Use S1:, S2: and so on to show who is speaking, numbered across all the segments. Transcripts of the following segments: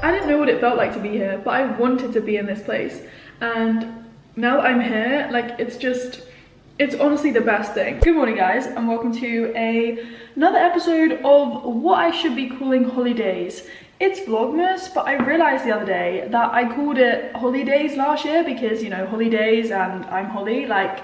S1: I didn't know what it felt like to be here, but I wanted to be in this place. And now that I'm here, like, it's honestly the best thing. Good morning, guys, and welcome to another episode of what I should be calling holidays. It's Vlogmas, but I realized the other day that I called it holidays last year because, you know, holidays and I'm Holly, like,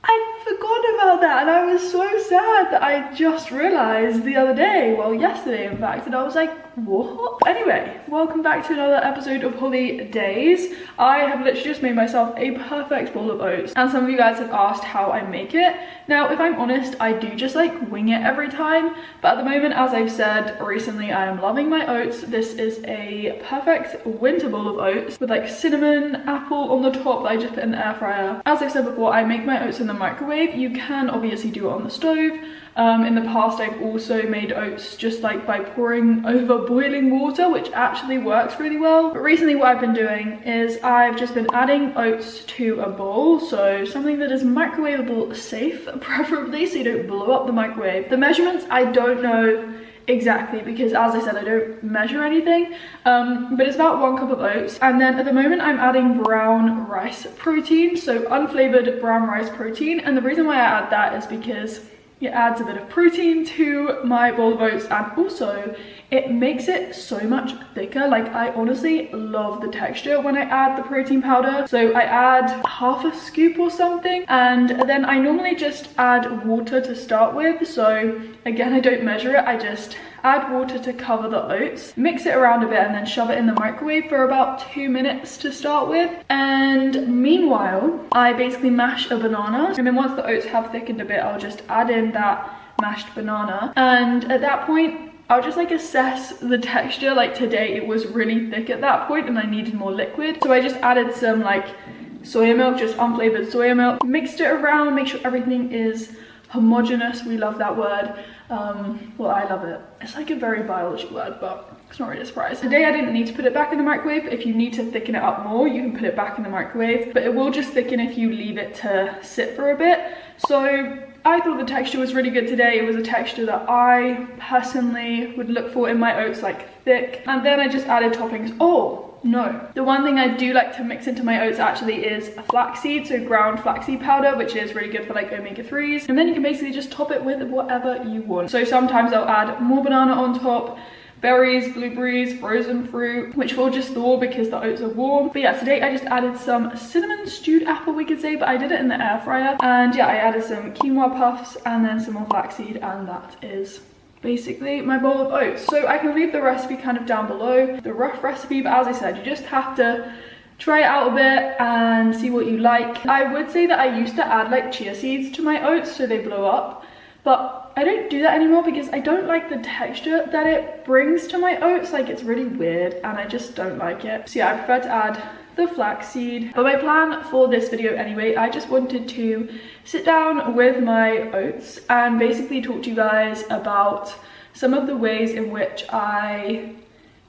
S1: I forgot about that, and I was so sad that I just realized the other day, well, yesterday in fact, and I was like, what? Anyway, welcome back to another episode of Holidays. I have literally just made myself a perfect bowl of oats, and some of you guys have asked how I make it. Now, if I'm honest, I do just like wing it every time, but at the moment, as I've said recently, I am loving my oats. This is a perfect winter bowl of oats with like cinnamon, apple on the top that I just put in the air fryer. As I've said before, I make my oats in the microwave. You can obviously do it on the stove. In the past, I've also made oats just like by pouring over boiling water, which actually works really well. But recently what I've been doing is I've just been adding oats to a bowl, so something that is microwavable safe, preferably, so you don't blow up the microwave. The measurements, I don't know exactly because, as I said, I don't measure anything, but it's about 1 cup of oats. And then at the moment I'm adding brown rice protein, so unflavored brown rice protein. And the reason why I add that is because it adds a bit of protein to my bowl of oats, and also it makes it so much thicker. Like, I honestly love the texture when I add the protein powder. So I add half a scoop or something, and then I normally just add water to start with. So again, I don't measure it, I just add water to cover the oats, mix it around a bit, and then shove it in the microwave for about 2 minutes to start with. And meanwhile, I basically mash a banana, and then once the oats have thickened a bit, I'll just add in that mashed banana. And at that point, I'll just like assess the texture. Like today, it was really thick at that point and I needed more liquid. So I just added some like soya milk, just unflavored soya milk, mixed it around, make sure everything is homogeneous. We love that word. Well, I love it. It's like a very biology word, but it's not really a surprise. Today I didn't need to put it back in the microwave. If you need to thicken it up more, you can put it back in the microwave, but it will just thicken if you leave it to sit for a bit. So I thought the texture was really good today. It was a texture that I personally would look for in my oats, like thick. And then I just added toppings. Oh no, the one thing I do like to mix into my oats actually is a flaxseed, so ground flaxseed powder, which is really good for like omega-3s. And then you can basically just top it with whatever you want. So sometimes I'll add more banana on top, berries, blueberries, frozen fruit, which will just thaw because the oats are warm. But yeah, today I just added some cinnamon stewed apple, we could say, but I did it in the air fryer. And yeah, I added some quinoa puffs and then some more flaxseed, and that is basically my bowl of oats. So I can leave the recipe kind of down below, the rough recipe, but as I said, you just have to try it out a bit and see what you like. I would say that I used to add like chia seeds to my oats so they blow up, but I don't do that anymore because I don't like the texture that it brings to my oats. Like, it's really weird and I just don't like it. So yeah, I prefer to add the flaxseed. But my plan for this video anyway, I just wanted to sit down with my oats and basically talk to you guys about some of the ways in which I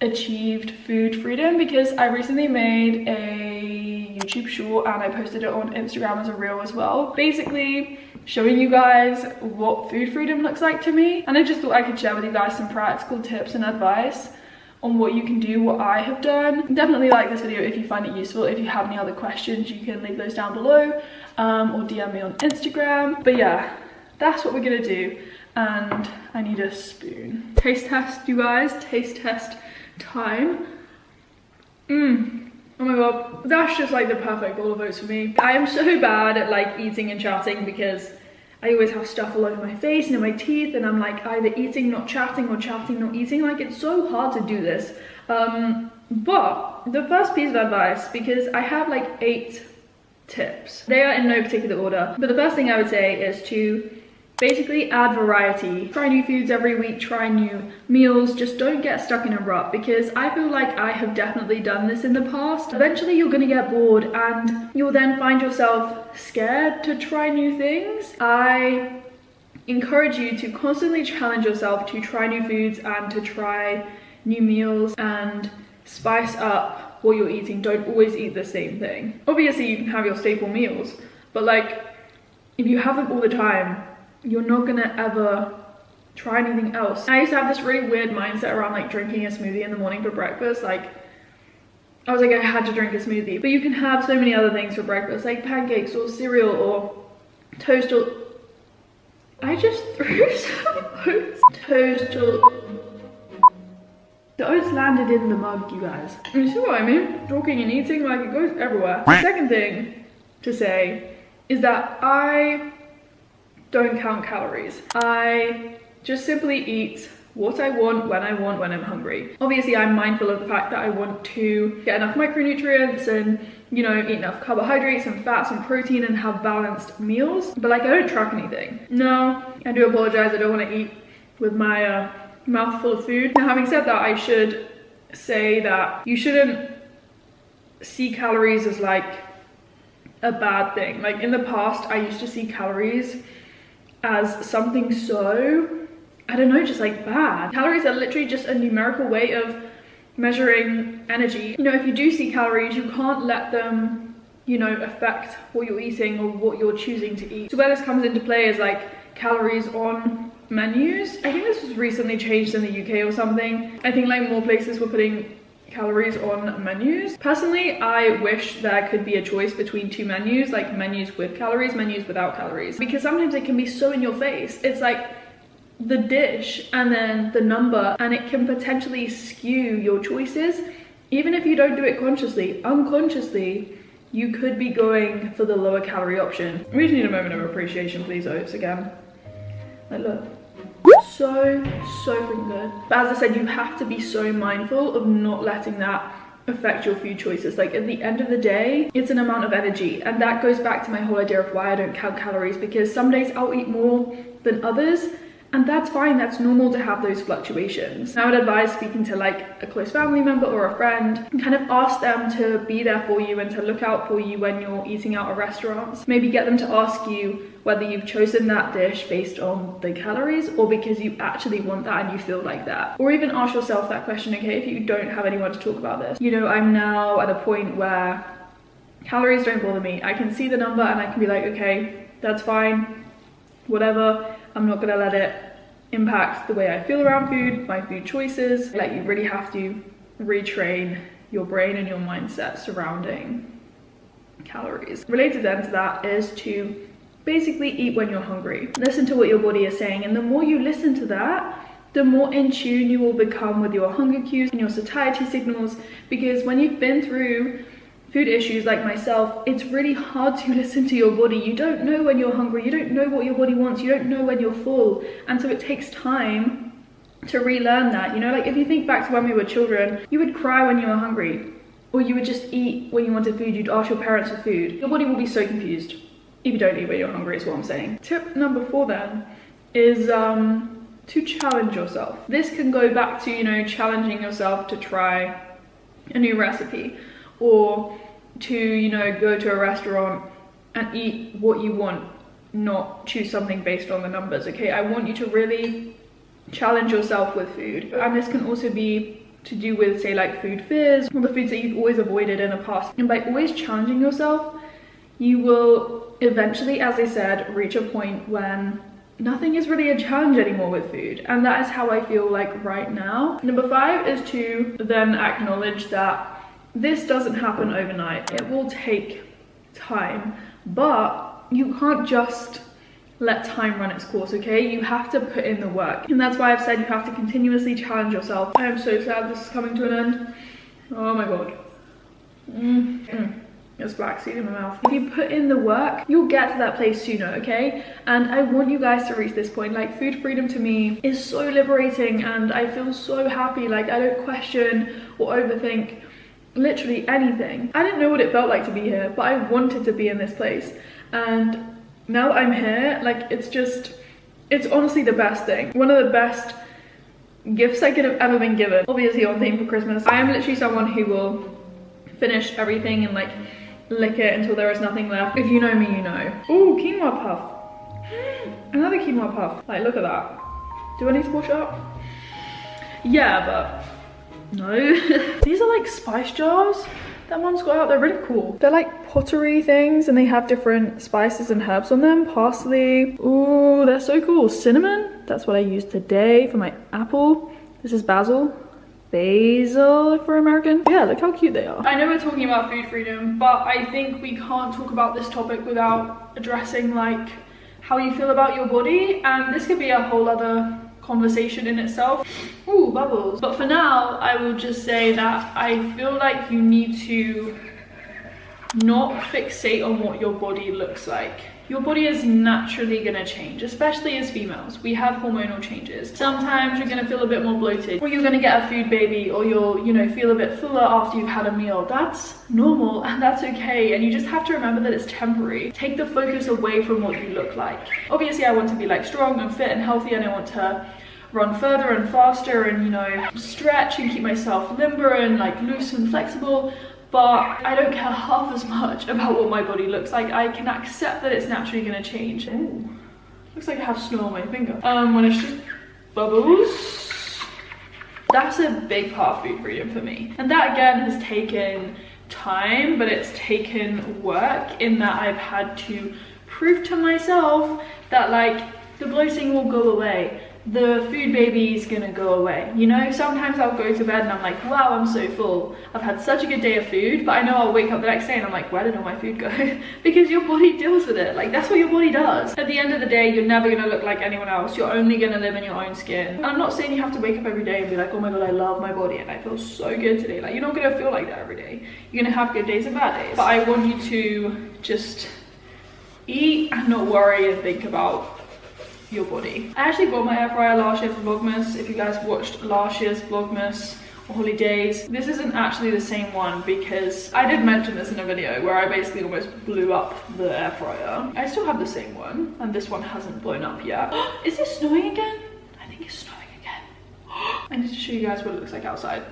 S1: achieved food freedom, because I recently made a YouTube short and I posted it on Instagram as a reel as well, basically showing you guys what food freedom looks like to me. And I just thought I could share with you guys some practical tips and advice on what you can do, what I have done. Definitely like this video if you find it useful. If you have any other questions, you can leave those down below, or DM me on Instagram. But yeah, that's what we're gonna do. And I need a spoon. Taste test, you guys, taste test time. Oh my god, that's just like the perfect bowl of oats for me. I am so bad at like eating and chatting because I always have stuff all over my face and in my teeth, and I'm like either eating not chatting or chatting not eating. Like, it's so hard to do this. But the first piece of advice, because I have like 8 tips, they are in no particular order, but the first thing I would say is to basically add variety. Try new foods every week, try new meals, just don't get stuck in a rut, because I feel like I have definitely done this in the past. Eventually you're gonna get bored and you'll then find yourself scared to try new things. I encourage you to constantly challenge yourself to try new foods and to try new meals and spice up what you're eating. Don't always eat the same thing. Obviously you can have your staple meals, but like if you have them all the time, you're not gonna ever try anything else. I used to have this really weird mindset around like drinking a smoothie in the morning for breakfast. Like I was like, I had to drink a smoothie, but you can have so many other things for breakfast, like pancakes or cereal or toast, or I just threw some oats. Toast or the oats landed in the mug, you guys. You see what I mean? Talking and eating, like it goes everywhere. The second thing to say is that I don't count calories. I just simply eat what I want, when I'm hungry. Obviously, I'm mindful of the fact that I want to get enough micronutrients and, you know, eat enough carbohydrates and fats and protein and have balanced meals. But like, I don't track anything. No, I do apologize. I don't want to eat with my mouth full of food. Now, having said that, I should say that you shouldn't see calories as like a bad thing. Like in the past, I used to see calories as something so, I don't know, just like bad. Calories are literally just a numerical way of measuring energy. You know, if you do see calories, you can't let them, you know, affect what you're eating or what you're choosing to eat. So where this comes into play is like calories on menus. I think this was recently changed in the UK or something. I think like more places were putting calories on menus. Personally, I wish there could be a choice between two menus, like menus with calories, menus without calories, because sometimes it can be so in your face. It's like the dish and then the number, and it can potentially skew your choices. Even if you don't do it consciously, unconsciously, you could be going for the lower calorie option. We just need a moment of appreciation for these oats again. Like look, so freaking good. But as I said, you have to be so mindful of not letting that affect your food choices. Like at the end of the day, it's an amount of energy, and that goes back to my whole idea of why I don't count calories, because some days I'll eat more than others, and that's fine. That's normal to have those fluctuations. I would advise speaking to like a close family member or a friend and kind of ask them to be there for you and to look out for you when you're eating out at restaurants. Maybe get them to ask you whether you've chosen that dish based on the calories or because you actually want that and you feel like that. Or even ask yourself that question, okay, if you don't have anyone to talk about this. You know, I'm now at a point where calories don't bother me. I can see the number and I can be like, okay, that's fine, whatever. I'm not gonna let it impact the way I feel around food, my food choices. Like you really have to retrain your brain and your mindset surrounding calories. Related then to that is to basically eat when you're hungry. Listen to what your body is saying, and the more you listen to that, the more in tune you will become with your hunger cues and your satiety signals, because when you've been through food issues like myself, it's really hard to listen to your body. You don't know when you're hungry, you don't know what your body wants, you don't know when you're full, and so it takes time to relearn that. You know, like if you think back to when we were children, you would cry when you were hungry, or you would just eat when you wanted food. You'd ask your parents for food. Your body will be so confused if you don't eat when you're hungry, is what I'm saying. Tip number 4 then is to challenge yourself. This can go back to, you know, challenging yourself to try a new recipe, or to, you know, go to a restaurant and eat what you want, not choose something based on the numbers. Okay, I want you to really challenge yourself with food, and this can also be to do with, say, like food fears or the foods that you've always avoided in the past. And by always challenging yourself, you will eventually, as I said, reach a point when nothing is really a challenge anymore with food, and that is how I feel like right now. Number 5 is to then acknowledge that this doesn't happen overnight. It will take time, but you can't just let time run its course, okay? You have to put in the work, and that's why I've said you have to continuously challenge yourself. I am so sad this is coming to an end. Oh my god. There's flaxseed in my mouth. If you put in the work, you'll get to that place sooner, okay? And I want you guys to reach this point. Like, food freedom to me is so liberating, and I feel so happy. Like, I don't question or overthink literally anything. I didn't know what it felt like to be here, but I wanted to be in this place, and now that I'm here, like, it's honestly the best thing. One of the best gifts I could have ever been given. Obviously on theme for Christmas. I am literally someone who will finish everything and like lick it until there is nothing left. If you know me, you know. Ooh, quinoa puff. Another quinoa puff. Like, look at that. Do I need to wash it up? Yeah, but no. These are like spice jars that Mum's got out. They're really cool. They're like pottery things, and they have different spices and herbs on them. Parsley, ooh, they're so cool. Cinnamon, that's what I used today for my apple. This is basil for American. Yeah, look how cute they are. I know we're talking about food freedom, but I think we can't talk about this topic without addressing like how you feel about your body, and this could be a whole other conversation in itself. Ooh, bubbles. But for now, I will just say that I feel like you need to not fixate on what your body looks like. Your body is naturally gonna change, especially as females. We have hormonal changes. Sometimes you're gonna feel a bit more bloated, or you're gonna get a food baby, or you'll, you know, feel a bit fuller after you've had a meal. That's normal and that's okay. And you just have to remember that it's temporary. Take the focus away from what you look like. Obviously, I want to be like strong and fit and healthy, and I want to run further and faster and, you know, stretch and keep myself limber and like loose and flexible. But I don't care half as much about what my body looks like. I can accept that it's naturally gonna change. Ooh, looks like I have snow on my finger. When it's just bubbles. That's a big part of food freedom for me. And that again has taken time, but it's taken work in that I've had to prove to myself that like the bloating will go away. The food baby is gonna go away. You know, sometimes I'll go to bed and I'm like, wow, I'm so full. I've had such a good day of food, but I know I'll wake up the next day and I'm like, where did all my food go? Because your body deals with it. Like, that's what your body does. At the end of the day, you're never gonna look like anyone else. You're only gonna live in your own skin. And I'm not saying you have to wake up every day and be like, oh my God, I love my body and I feel so good today. Like, you're not gonna feel like that every day. You're gonna have good days and bad days. But I want you to just eat and not worry and think about your body. I actually bought my air fryer last year for Vlogmas. If you guys watched last year's Vlogmas or holidays, this isn't actually the same one because I did mention this in a video where I basically almost blew up the air fryer. I still have the same one and this one hasn't blown up yet. Is it snowing again? I think it's snowing again. I need to show you guys what it looks like outside.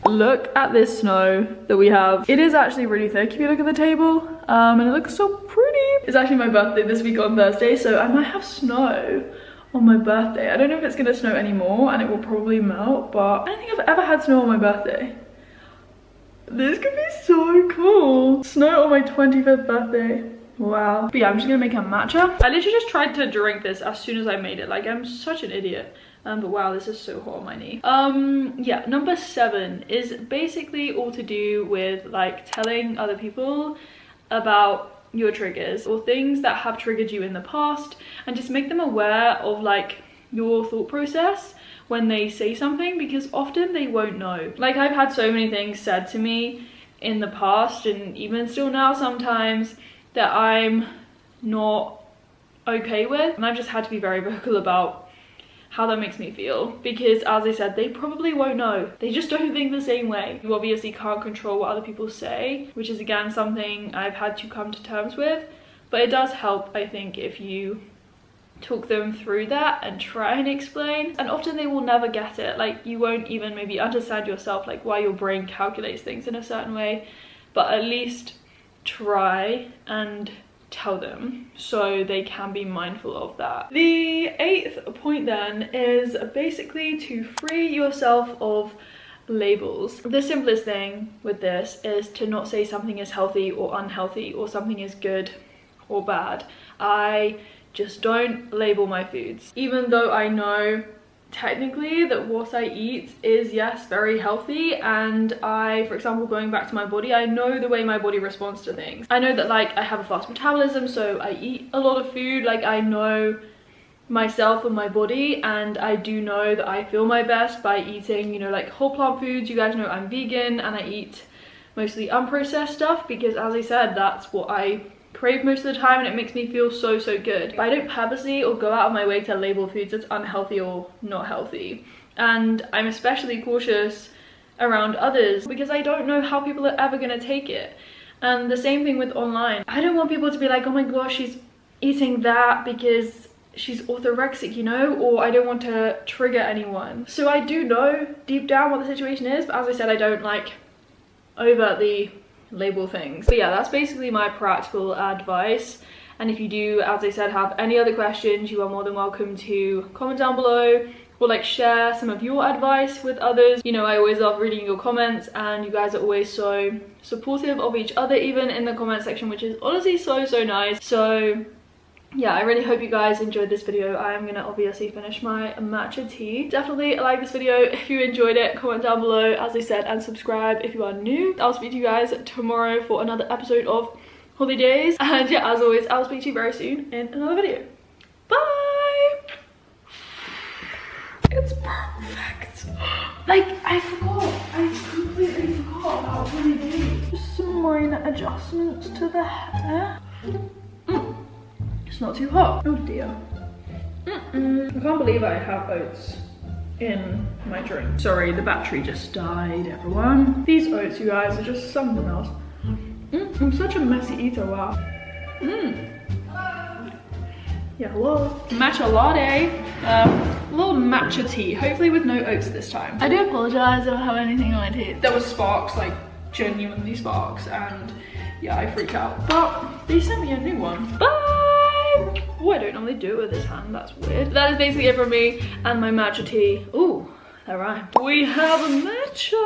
S1: Look at this snow that we have. It is actually really thick if you look at the table, and it looks so pretty. It's actually my birthday this week on Thursday, so I might have snow on my birthday. I don't know if it's gonna snow anymore, and it will probably melt, but I don't think I've ever had snow on my birthday. This could be so cool. Snow on my 25th birthday. Wow. But yeah, I'm just gonna make a matcha. I literally just tried to drink this as soon as I made it. Like, I'm such an idiot. But wow, this is so hot on my knee. Yeah, number 7 is basically all to do with like telling other people about your triggers or things that have triggered you in the past, and just make them aware of like your thought process when they say something, because often they won't know. Like, I've had so many things said to me in the past, and even still now sometimes, that I'm not okay with, and I've just had to be very vocal about how that makes me feel, because as I said, they probably won't know. They just don't think the same way. You obviously can't control what other people say, which is again something I've had to come to terms with, but it does help, I think, if you talk them through that and try and explain. And often they will never get it. Like, you won't even maybe understand yourself, like why your brain calculates things in a certain way, but at least try and tell them so they can be mindful of that. The 8th point then is basically to free yourself of labels. The simplest thing with this is to not say something is healthy or unhealthy, or something is good or bad. I just don't label my foods, even though I know technically that what I eat is, yes, very healthy, and I, for example, going back to my body, I know the way my body responds to things. I know that like I have a fast metabolism, so I eat a lot of food. Like, I know myself and my body, and I do know that I feel my best by eating, you know, like whole plant foods. You guys know I'm vegan and I eat mostly unprocessed stuff because, as I said, that's what I crave most of the time, and it makes me feel so good. But I don't purposely or go out of my way to label foods as unhealthy or not healthy, and I'm especially cautious around others because I don't know how people are ever going to take it. And the same thing with online. I don't want people to be like, oh my gosh, she's eating that because she's orthorexic, you know, or I don't want to trigger anyone. So I do know deep down what the situation is, but as I said, I don't like overtly label things. But yeah, that's basically my practical advice. And if you do, as I said, have any other questions, you are more than welcome to comment down below or like share some of your advice with others. You know, I always love reading your comments, and you guys are always so supportive of each other, even in the comment section, which is honestly so nice. So yeah, I really hope you guys enjoyed this video. I am gonna obviously finish my matcha tea. Definitely like this video if you enjoyed it, comment down below as I said, and subscribe if you are new. I'll speak to you guys tomorrow for another episode of Holidays, and yeah, as always, I'll speak to you very soon in another video. Bye. It's perfect. Like, I completely forgot about Holidays. Just some minor adjustments to the hair. It's not too hot. Oh dear. I can't believe I have oats in my drink. Sorry, the battery just died, everyone. These oats, you guys, are just something else. I'm such a messy eater, wow. Yeah, hello. Matcha latte. A little matcha tea, hopefully with no oats this time. I do apologize if I have anything on my teeth. There was sparks, like genuinely sparks, and yeah, I freaked out. But they sent me a new one. Bye! Oh, I don't normally do it with this hand, that's weird. That is basically it from me and my matcha tea. Ooh, that rhymed. We have a matcha.